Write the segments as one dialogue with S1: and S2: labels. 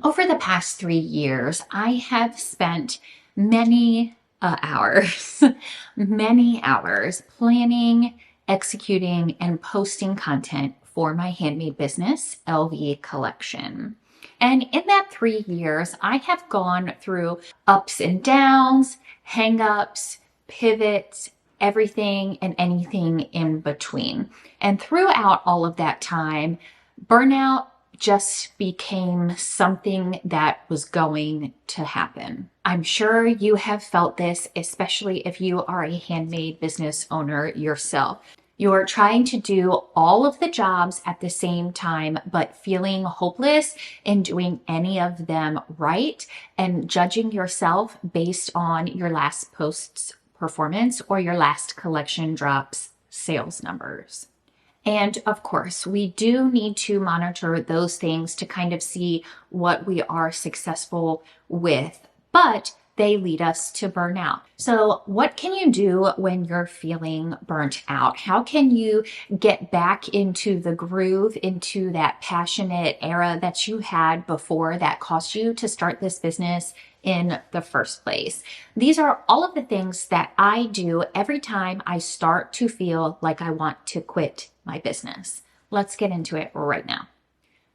S1: Over the past 3 years, I have spent many hours, many hours planning, executing, and posting content for my handmade business, LV Collection. And in that 3 years, I have gone through ups and downs, hangups, pivots, everything and anything in between. And throughout all of that time, burnout just became something that was going to happen. I'm sure you have felt this, especially if you are a handmade business owner yourself. You're trying to do all of the jobs at the same time, but feeling hopeless in doing any of them right and judging yourself based on your last post's performance or your last collection drop's sales numbers. And of course, we do need to monitor those things to kind of see what we are successful with, but they lead us to burnout. So what can you do when you're feeling burnt out? How can you get back into the groove, into that passionate era that you had before that caused you to start this business in the first place? These are all of the things that I do every time I start to feel like I want to quit my business. Let's get into it right now.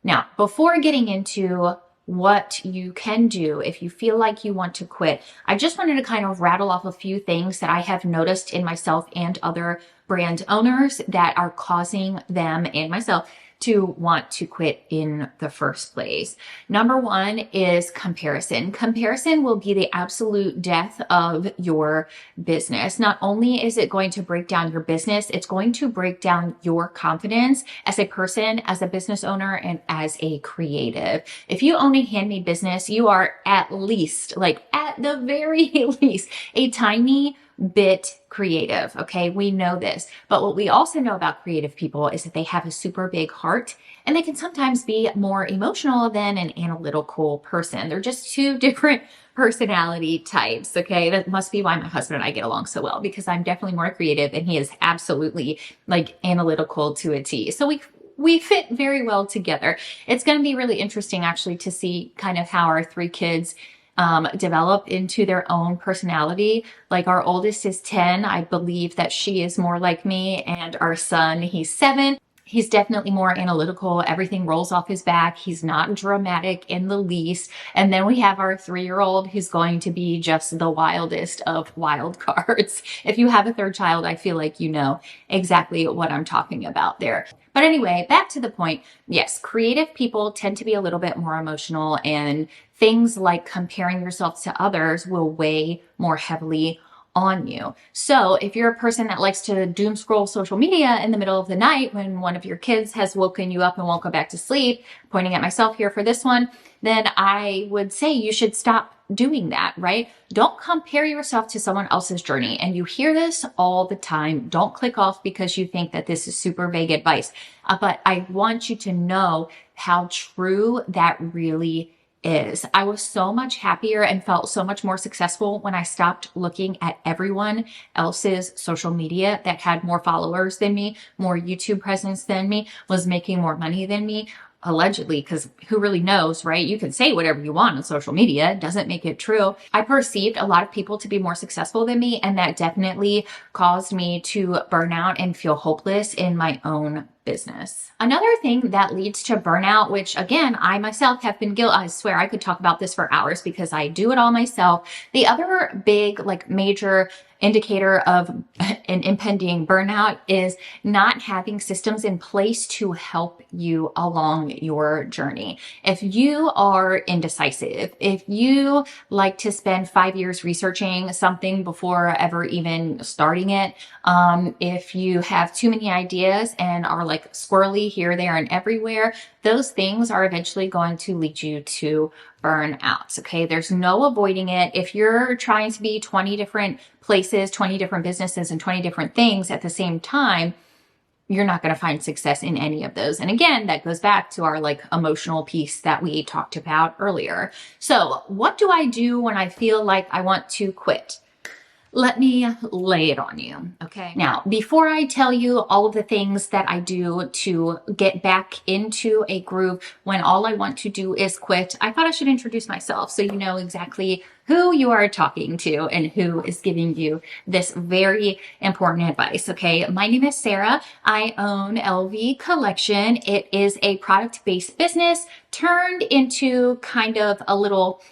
S1: Now, before getting into what you can do if you feel like you want to quit, I just wanted to kind of rattle off a few things that I have noticed in myself and other brand owners that are causing them and myself to want to quit in the first place. Number one is comparison. Comparison will be the absolute death of your business. Not only is it going to break down your business, it's going to break down your confidence as a person, as a business owner, and as a creative. If you own a handmade business, you are at least, like at the very least, a tiny bit creative. Okay. We know this, but what we also know about creative people is that they have a super big heart and they can sometimes be more emotional than an analytical person. They're just two different personality types. Okay. That must be why my husband and I get along so well, because I'm definitely more creative and he is absolutely like analytical to a T. So we fit very well together. It's going to be really interesting actually to see kind of how our three kids develop into their own personality. Like our oldest is 10. I believe that she is more like me, and our son, he's 7. He's definitely more analytical. Everything rolls off his back. He's not dramatic in the least. And then we have our 3-year-old who's going to be just the wildest of wild cards. If you have a third child, I feel like you know exactly what I'm talking about there. But anyway, back to the point. Yes, creative people tend to be a little bit more emotional, and things like comparing yourself to others will weigh more heavily on you. So if you're a person that likes to doom scroll social media in the middle of the night when one of your kids has woken you up and won't go back to sleep, pointing at myself here for this one, then I would say you should stop doing that, right? Don't compare yourself to someone else's journey. And you hear this all the time. Don't click off because you think that this is super vague advice. But I want you to know how true that really is. I was so much happier and felt so much more successful when I stopped looking at everyone else's social media that had more followers than me, more YouTube presence than me, was making more money than me. Allegedly, because who really knows, right? You can say whatever you want on social media. It doesn't make it true. I perceived a lot of people to be more successful than me, and that definitely caused me to burn out and feel hopeless in my own business. Another thing that leads to burnout, which again, I myself have been guilty, I swear I could talk about this for hours because I do it all myself. The other big, like major indicator of an impending burnout is not having systems in place to help you along your journey. If you are indecisive, if you like to spend 5 years researching something before ever even starting it, if you have too many ideas and are like squirrely here, there, and everywhere, those things are eventually going to lead you to burnout. Okay. There's no avoiding it. If you're trying to be 20 different places, 20 different businesses, and 20 different things at the same time, you're not going to find success in any of those. And again, that goes back to our like emotional piece that we talked about earlier. So what do I do when I feel like I want to quit? let me lay it on you. Okay. Now, before I tell you all of the things that I do to get back into a groove when all I want to do is quit, I thought I should introduce myself so you know exactly who you are talking to and who is giving you this very important advice. Okay. My name is Sarah. I own LV Collection. It is a product-based business turned into kind of a little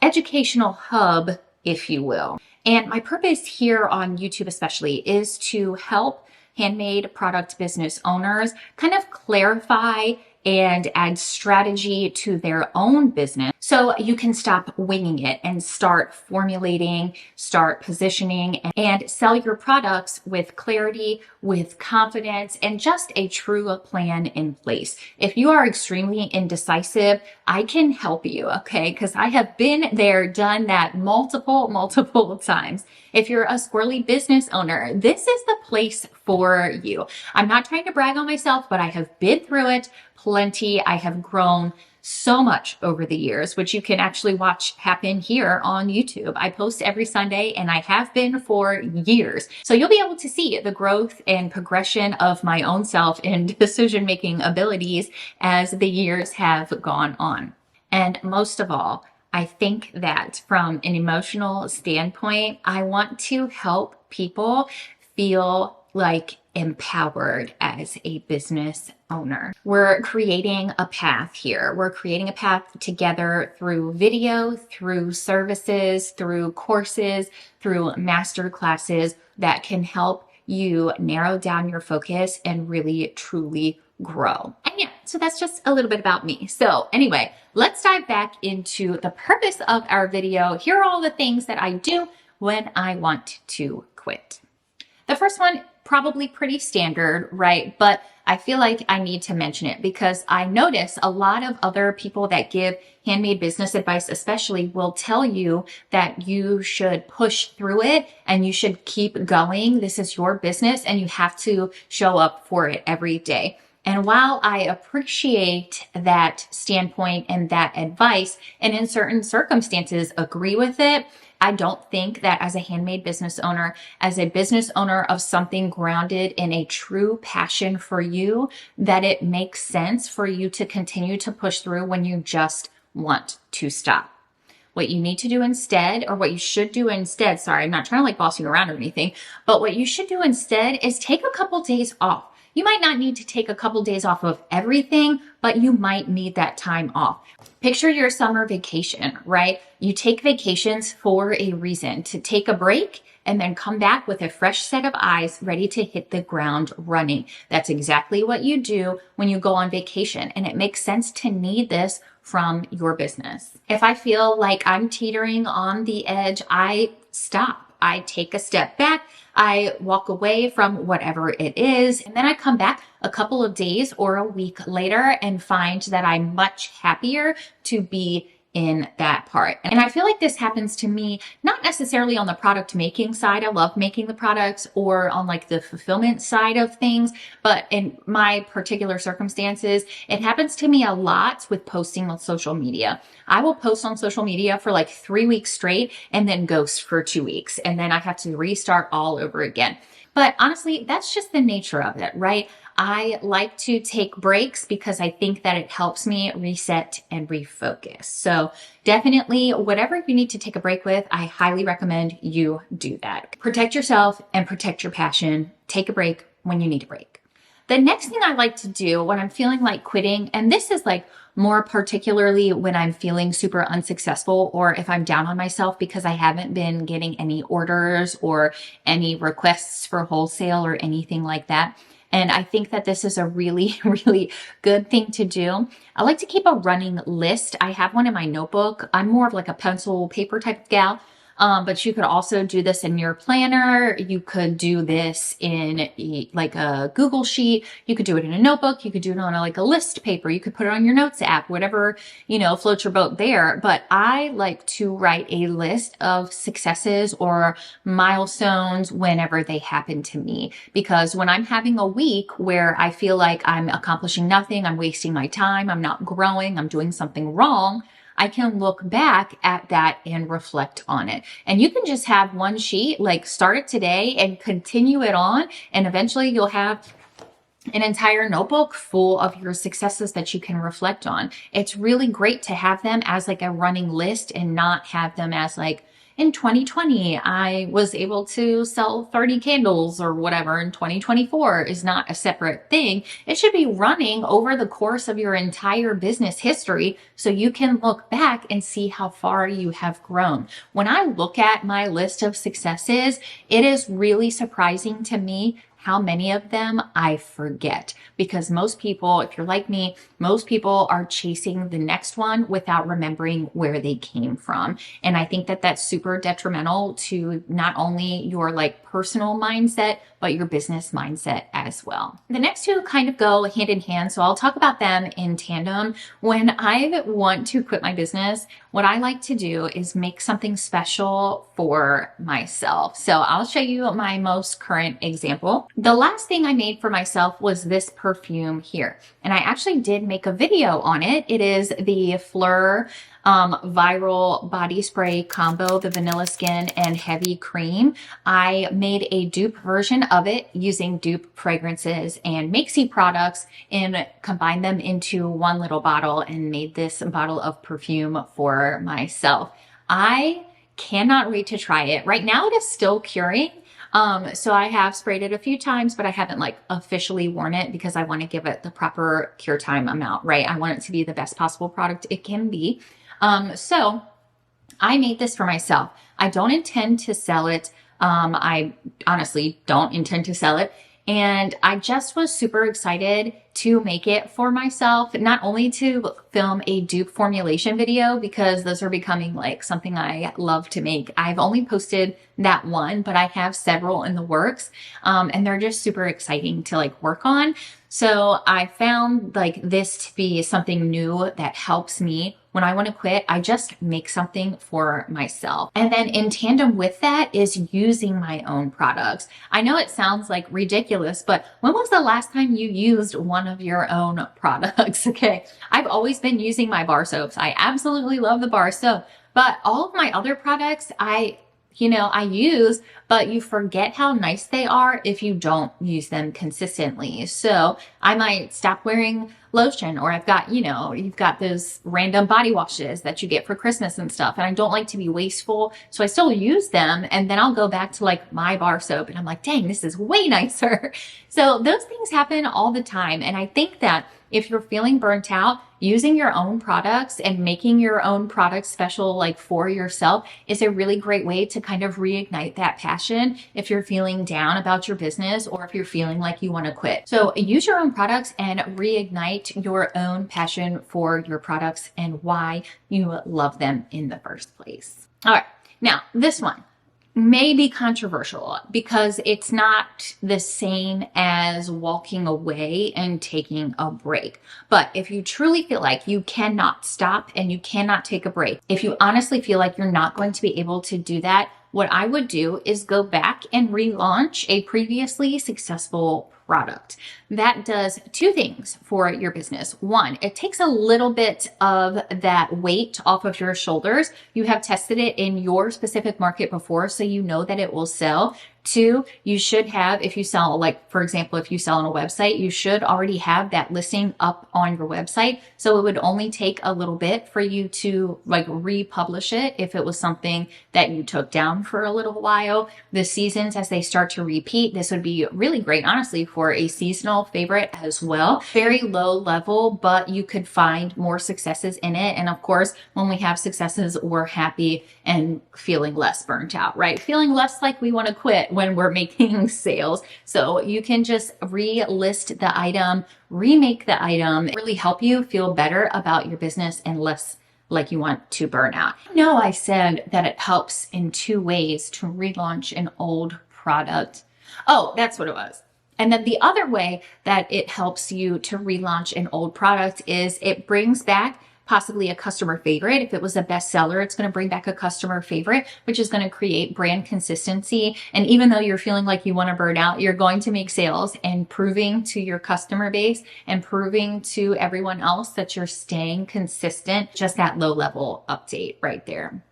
S1: educational hub, if you will. And my purpose here on YouTube especially is to help handmade product business owners kind of clarify and add strategy to their own business so you can stop winging it and start formulating, start positioning, and sell your products with clarity, with confidence, and just a true plan in place. If you are extremely indecisive, I can help you, okay? Because I have been there, done that multiple times. If you're a squirrely business owner, this is the place for you. I'm not trying to brag on myself, but I have been through it plenty. I have grown so much over the years, which you can actually watch happen here on YouTube. I post every Sunday and I have been for years. So you'll be able to see the growth and progression of my own self and decision-making abilities as the years have gone on. And most of all, I think that from an emotional standpoint, I want to help people feel like empowered as a business owner. We're creating a path here. We're creating a path together through video, through services, through courses, through master classes that can help you narrow down your focus and really truly grow. And yeah, so that's just a little bit about me. So anyway, let's dive back into the purpose of our video. Here are all the things that I do when I want to quit. The first one, probably pretty standard, right? But I feel like I need to mention it because I notice a lot of other people that give handmade business advice, especially, will tell you that you should push through it and you should keep going. This is your business and you have to show up for it every day. And while I appreciate that standpoint and that advice, and in certain circumstances agree with it, I don't think that as a handmade business owner, as a business owner of something grounded in a true passion for you, that it makes sense for you to continue to push through when you just want to stop. What you need to do instead, or what you should do instead, sorry, I'm not trying to like boss you around or anything, but what you should do instead is take a couple days off. You might not need to take a couple days off of everything, but you might need that time off. Picture your summer vacation, right? You take vacations for a reason, to take a break and then come back with a fresh set of eyes ready to hit the ground running. That's exactly what you do when you go on vacation. And it makes sense to need this from your business. If I feel like I'm teetering on the edge, I stop. I take a step back. I walk away from whatever it is, and then I come back a couple of days or a week later and find that I'm much happier to be in that part. And I feel like this happens to me, not necessarily on the product making side. I love making the products, or on like the fulfillment side of things. But in my particular circumstances, it happens to me a lot with posting on social media. I will post on social media for like 3 weeks straight and then ghost for 2 weeks. And then I have to restart all over again. But honestly, that's just the nature of it, right? I like to take breaks because I think that it helps me reset and refocus. So definitely whatever you need to take a break with, I highly recommend you do that. Protect yourself and protect your passion. Take a break when you need a break. The next thing I like to do when I'm feeling like quitting, and this is like more particularly when I'm feeling super unsuccessful, or if I'm down on myself because I haven't been getting any orders or any requests for wholesale or anything like that. And I think that this is a really, really good thing to do. I like to keep a running list. I have one in my notebook. I'm more of like a pencil paper type of gal. But you could also do this in your planner. You could do this in like a Google sheet. You could do it in a notebook. You could do it on like a list paper. You could put it on your notes app, whatever, floats your boat there. But I like to write a list of successes or milestones whenever they happen to me. Because when I'm having a week where I feel like I'm accomplishing nothing, I'm wasting my time, I'm not growing, I'm doing something wrong, I can look back at that and reflect on it. And you can just have one sheet, like start it today and continue it on. And eventually you'll have an entire notebook full of your successes that you can reflect on. It's really great to have them as like a running list and not have them as like, in 2020, I was able to sell 30 candles or whatever. In 2024 is not a separate thing. It should be running over the course of your entire business history so you can look back and see how far you have grown. When I look at my list of successes, it is really surprising to me how many of them I forget, because most people, if you're like me, most people are chasing the next one without remembering where they came from. And I think that that's super detrimental to not only your like personal mindset, but your business mindset as well. The next two kind of go hand in hand, so I'll talk about them in tandem. When I want to quit my business, what I like to do is make something special for myself. So I'll show you my most current example. The last thing I made for myself was this perfume here. And I actually did make a video on it. It is the Fleur viral body spray combo, the vanilla skin and heavy cream. I made a dupe version of it using dupe fragrances and Makesy products and combined them into one little bottle and made this bottle of perfume for myself. I cannot wait to try it. Right now it is still curing. So I have sprayed it a few times, but I haven't like officially worn it because I want to give it the proper cure time amount, right? I want it to be the best possible product it can be. So I made this for myself. I don't intend to sell it. I honestly don't intend to sell it. And I just was super excited to make it for myself, not only to film a dupe formulation video, because those are becoming like something I love to make. I've only posted that one, but I have several in the works. And they're just super exciting to like work on. So I found like this to be something new that helps me when I want to quit. I just make something for myself. And then in tandem with that is using my own products. I know it sounds like ridiculous, but when was the last time you used one of your own products? Okay. I've always been using my bar soaps. I absolutely love the bar soap, but all of my other products, I use, but you forget how nice they are if you don't use them consistently. So I might stop wearing lotion, or I've got, you've got those random body washes that you get for Christmas and stuff. And I don't like to be wasteful. So I still use them. And then I'll go back to like my bar soap and I'm like, dang, this is way nicer. So those things happen all the time. And I think that if you're feeling burnt out, using your own products and making your own products special, like for yourself, is a really great way to kind of reignite that passion if you're feeling down about your business or if you're feeling like you want to quit. So use your own products and reignite your own passion for your products and why you love them in the first place. All right. Now, this one may be controversial because it's not the same as walking away and taking a break. But if you truly feel like you cannot stop and you cannot take a break, if you honestly feel like you're not going to be able to do that, what I would do is go back and relaunch a previously successful product. That does two things for your business. One, it takes a little bit of that weight off of your shoulders. You have tested it in your specific market before, so you know that it will sell. Two, you should have, if you sell, like, for example, if you sell on a website, you should already have that listing up on your website. So it would only take a little bit for you to like republish it if it was something that you took down for a little while. The seasons, as they start to repeat, this would be really great, honestly, for a seasonal favorite as well. Very low level, but you could find more successes in it. And of course, when we have successes, we're happy and feeling less burnt out, right? Feeling less like we want to quit when we're making sales. So you can just relist the item, remake the item, really help you feel better about your business and less like you want to burn out. No, I said that it helps in two ways to relaunch an old product. Oh, that's what it was. And then the other way that it helps you to relaunch an old product is it brings back possibly a customer favorite. If it was a bestseller, it's going to bring back a customer favorite, which is going to create brand consistency. And even though you're feeling like you want to burn out, you're going to make sales and proving to your customer base and proving to everyone else that you're staying consistent. Just that low level update right there.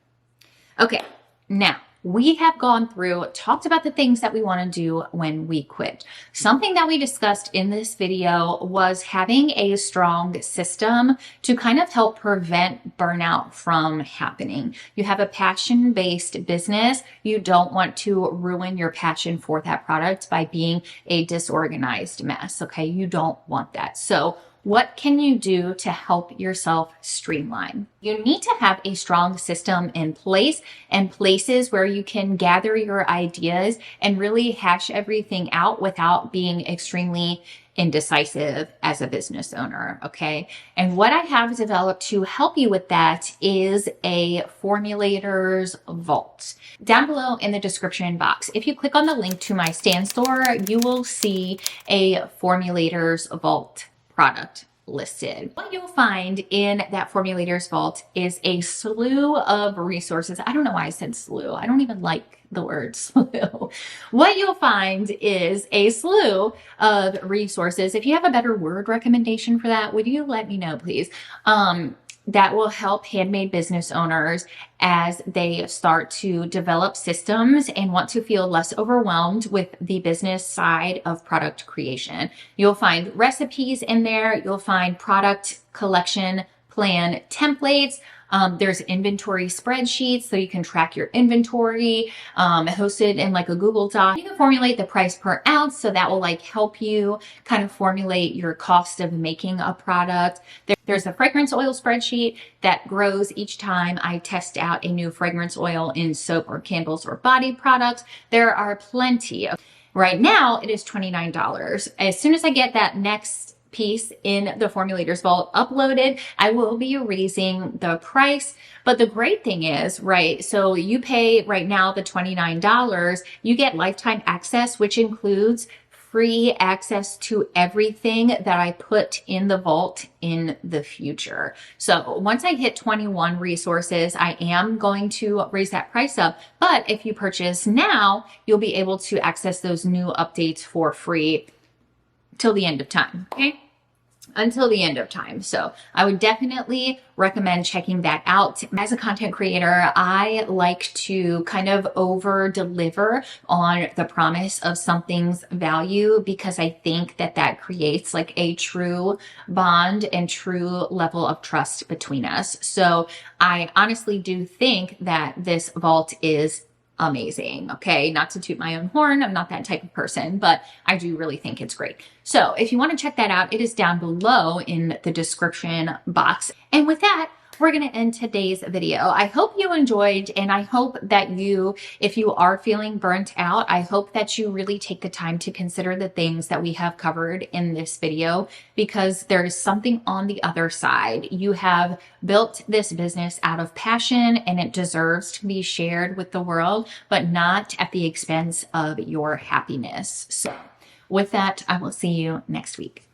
S1: Okay, now we have gone through, talked about the things that we want to do when we quit. Something that we discussed in this video was having a strong system to kind of help prevent burnout from happening. You have a passion-based business. You don't want to ruin your passion for that product by being a disorganized mess, okay? You don't want that. So what can you do to help yourself streamline? You need to have a strong system in place and places where you can gather your ideas and really hash everything out without being extremely indecisive as a business owner, okay? And what I have developed to help you with that is a Formulators Vault. Down below in the description box, if you click on the link to my stand store, you will see a Formulators Vault product listed. What you'll find in that Formulators Vault is a slew of resources. I don't know why I said slew. I don't even like the word slew. What you'll find is a slew of resources. If you have a better word recommendation for that, would you let me know, please? That will help handmade business owners as they start to develop systems and want to feel less overwhelmed with the business side of product creation. You'll find recipes in there. You'll find product collection plan templates. There's inventory spreadsheets so you can track your inventory, hosted in like a Google Doc. You can formulate the price per ounce, so that will like help you kind of formulate your cost of making a product. There's a fragrance oil spreadsheet that grows each time I test out a new fragrance oil in soap or candles or body products. There are plenty. Right now it is $29. As soon as I get that next piece in the Formulators Vault uploaded, I will be raising the price. But the great thing is, right, so you pay right now the $29, you get lifetime access, which includes free access to everything that I put in the vault in the future. So once I hit 21 resources, I am going to raise that price up. But if you purchase now, you'll be able to access those new updates for free till the end of time, okay? Until the end of time. So I would definitely recommend checking that out. As a content creator, I like to kind of over deliver on the promise of something's value because I think that that creates like a true bond and true level of trust between us. So I honestly do think that this vault is amazing. Okay. Not to toot my own horn. I'm not that type of person, but I do really think it's great. So if you want to check that out, it is down below in the description box. And with that, we're going to end today's video. I hope you enjoyed, and I hope that you, if you are feeling burnt out, I hope that you really take the time to consider the things that we have covered in this video, because there is something on the other side. You have built this business out of passion, and it deserves to be shared with the world, but not at the expense of your happiness. So with that, I will see you next week.